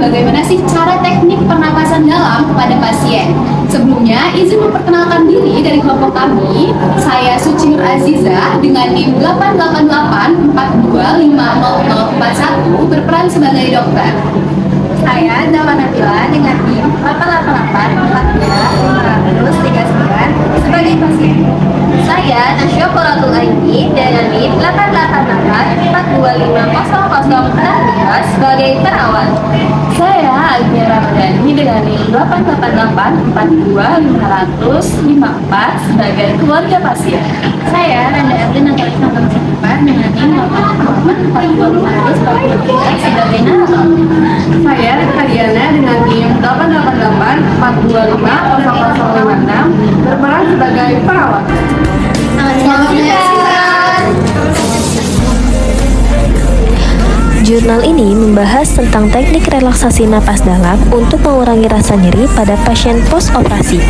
bagaimana sih cara teknik pernapasan dalam kepada pasien. Sebelumnya, izin memperkenalkan diri dari kelompok kami. Saya Suci Nur Aziza dengan NIM 88842500041 berperan sebagai dokter. Saya Zalma Nabila dengan NIM 8884339 sebagai pasien. Saya Nasya Quratul Aini dengan NIM 888425000 sebagai perawat. Saya Agnia Ramadhani dengan NIM 88842500054 sebagai keluarga pasien. Saya Randa Erlin Natalis Natalis dengan NIM 888425000 sebagai naral. Saya Rika Diana dengan NIM 88842500056 berperan sebagai perawat. Selamat menyaksikan. Jurnal ini membahas tentang teknik relaksasi napas dalam untuk mengurangi rasa nyeri pada pasien post-operasi.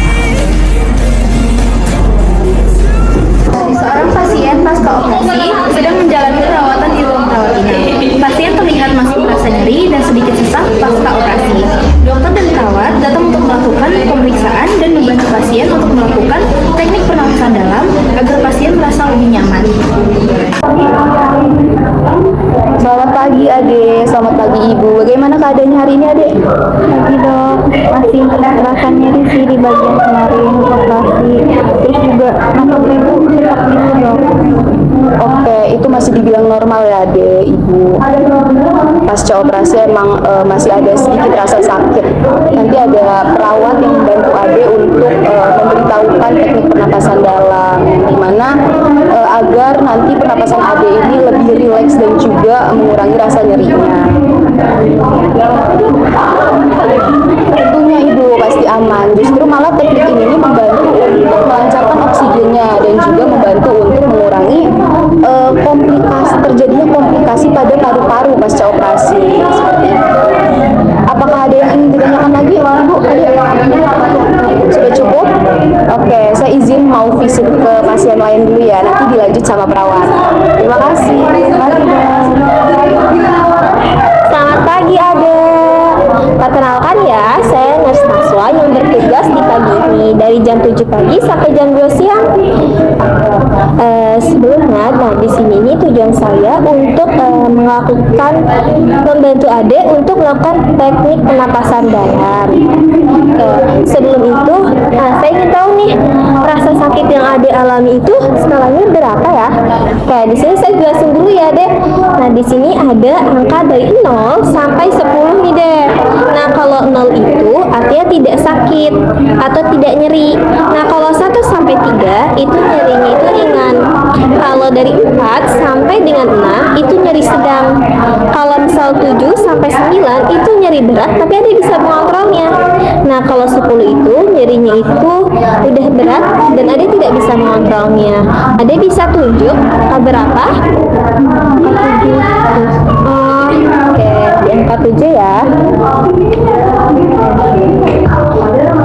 Seorang pasien pasca operasi sedang menjalani perawatan di ruang rawat inap. Pasien terlihat masih merasa nyeri dan sedikit sesak pasca operasi. Dokter dan perawat datang untuk melakukan pemeriksaan dan membantu pasien untuk melakukan teknik pernafasan dalam agar pasien merasa lebih nyaman. Selamat pagi Ade, selamat pagi Ibu. Bagaimana keadaannya hari ini Ade? Pagi dok, masih terasa nyeri sih di bagian kemarin operasi. Terus juga nafas ibu sesak gitu dok. Oke, itu masih dibilang normal ya Ade, Ibu. Pasca operasi emang masih ada sedikit rasa sakit. Nanti ada perawat yang membantu Ade untuk memberitahukan teknik pernapasan dalam, dimana agar nanti pernapasan Ade ini lebih rileks dan juga mengurangi rasa nyerinya. Tentunya Ibu pasti aman. Justru malah teknik ini membantu untuk melancarkan oksigennya dan juga membantu untuk mengurangi terjadinya komplikasi pada paru-paru pasca operasi seperti itu. Apakah ada yang ingin ditanyakan lagi, Ibu? Sudah cukup? Oke, saya izin mau visit ke pasien lain dulu ya. Nanti dilanjut sama perawat. Terima kasih. Selamat pagi Ade. Perkenalkan ya, saya Nurse Naswa yang bertugas di pagi ini dari jam 7 pagi sampai jam 2 siang. Sebelumnya, di sini ini tujuan saya untuk membantu Ade untuk melakukan teknik pernapasan dalam. Sebelum itu, saya ingin tahu nih, rasa sakit yang Ade alami itu skalanya berapa ya? Oke, di sini saya jelasin dulu ya, Ade. Nah, di sini ada angka dari 0 sampai 10 nih, Dek. Nah, kalau 0 itu artinya tidak sakit atau tidak nyeri. Nah, kalau 1 sampai 3 itu nyerinya itu ringan. Kalau dari 4 sampai dengan 6 itu nyeri sedang. Kalau misal 7 sampai 9 itu nyeri berat tapi Ade bisa mengontrolnya. Nah, kalau 10 itu nyerinya itu udah berat dan Ade tidak bisa mengontrolnya. Ade bisa tunjuk berapa? 7. Oke, di angka 7 ya.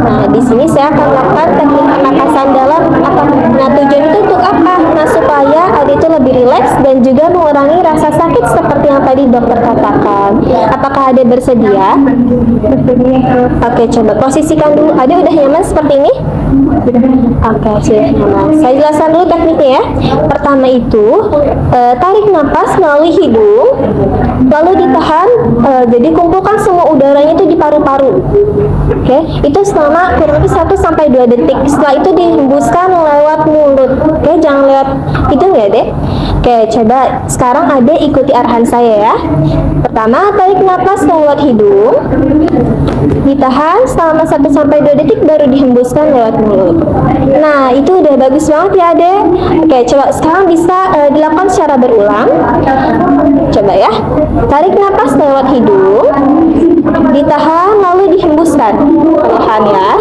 Nah, di sini saya akan melakukan teknik pernapasan dalam. Nah, tujuan itu untuk apa? Nah, supaya Ade itu lebih rileks dan juga mengurangi rasa sakit seperti yang tadi dokter katakan. Apakah Ade bersedia? Bersedia. Oke, coba posisikan dulu. Ade udah nyaman seperti ini? Oke, sudah nyaman. Saya jelaskan dulu tekniknya ya. Pertama itu, tarik napas melalui hidung, lalu ditahan. Jadi kumpulkan semua udaranya itu di paru-paru. Oke, itu selama kurang lebih 1 sampai 2 detik. Setelah itu dihembuskan lewat mulut. Oke, jangan lewat hidung ya, Dek. Oke, coba sekarang Ade ikuti arahan saya ya. Pertama, tarik napas lewat hidung, ditahan selama 1 sampai 2 detik baru dihembuskan lewat mulut. Nah, itu udah bagus banget ya, Ade. Oke, coba sekarang bisa dilakukan secara berulang. Coba ya. Tarik napas lewat hidung, ditahan lalu dihembuskan. Perlahan ya.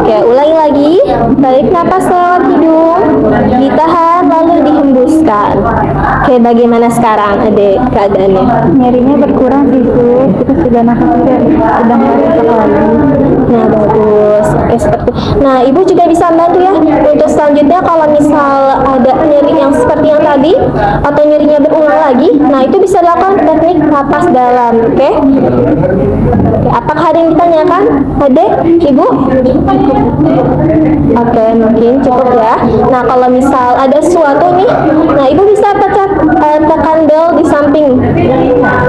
Oke, ulangi lagi. Tarik napas lewat hidung, ditahan lalu dihembuskan. Oke, bagaimana sekarang Ade keadaannya? Nyerinya berkurang sih, kita sudah nafasnya sudah masuk lagi. Nah, bagus. Oke, seperti itu. Nah, Ibu juga bisa bantu ya. Untuk selanjutnya kalau misal ada nyeri yang seperti yang tadi atau nyerinya berulang lagi, nah itu bisa dilakukan teknik napas dalam. Oke. ditanyakan? Adek, Ibu? Oke, mungkin cukup ya. Nah, kalau misal ada sesuatu nih, nah Ibu bisa tekan bel di samping.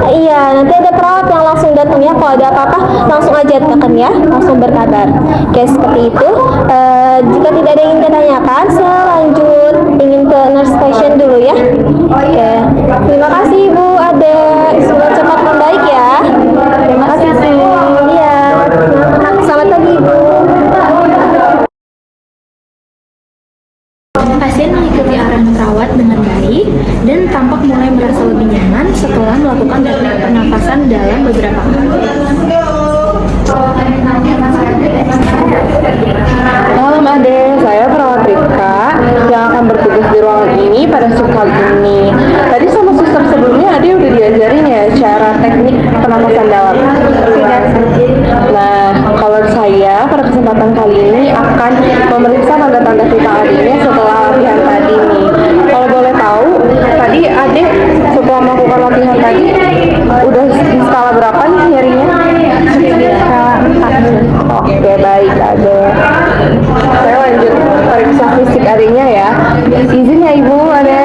Iya, nanti ada perawat yang langsung datang ya. Kalau ada apa-apa, langsung aja tekan ya, langsung berkabar. Oke, seperti itu. Jika tidak ada yang ingin ditanyakan, saya lanjut ingin ke nurse station dulu ya. Oke, terima kasih Ibu, Adek. Semoga cepat membaik ya. Terima kasih. Iya. Selamat pagi Ibu. Pasien mengikuti arahan perawat dengan baik dan tampak mulai merasa lebih nyaman setelah melakukan teknik pernafasan dalam beberapa kali. Malam Ade, saya perawat Rika yang akan bertugas di ruangan ini pada shift kali ini. Tadi sama suster sebelumnya Ade udah diajarin ya cara teknik pernapasan dalam. Nah, kalau saya pada kesempatan kali ini akan memeriksa tanda-tanda vital adiknya setelah latihan tadi nih. Kalau boleh tahu, tadi Ade setelah melakukan latihan tadi udah di skala berapa nih nyerinya? Oke, baik Ade. Saya lanjut periksa fisik adiknya ya. Izin ya Ibu, Ade.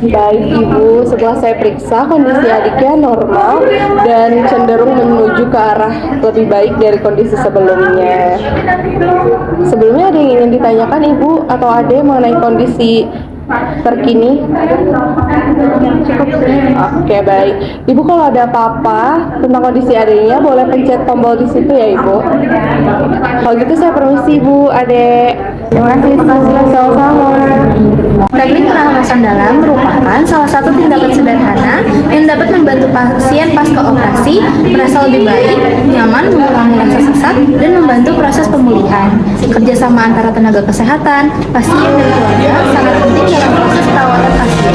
Baik Ibu, setelah saya periksa kondisi adiknya normal dan cenderung menuju ke arah lebih baik dari kondisi sebelumnya. Sebelumnya ada yang ingin ditanyakan Ibu atau Ade mengenai kondisi terkini? Oke, baik. Ibu kalau ada apa-apa tentang kondisi adiknya boleh pencet tombol di situ ya Ibu. Kalau gitu saya permisi Ibu, Ade. Terima kasih. Sama-sama. Teknik pernafasan dalam merupakan salah satu tindakan sederhana yang dapat membantu pasien pasca operasi merasa lebih baik, nyaman, mengurangi rasa sesak, dan membantu proses pemulihan. Kerjasama antara tenaga kesehatan, pasien, dan keluarga sangat penting dalam proses perawatan pasien.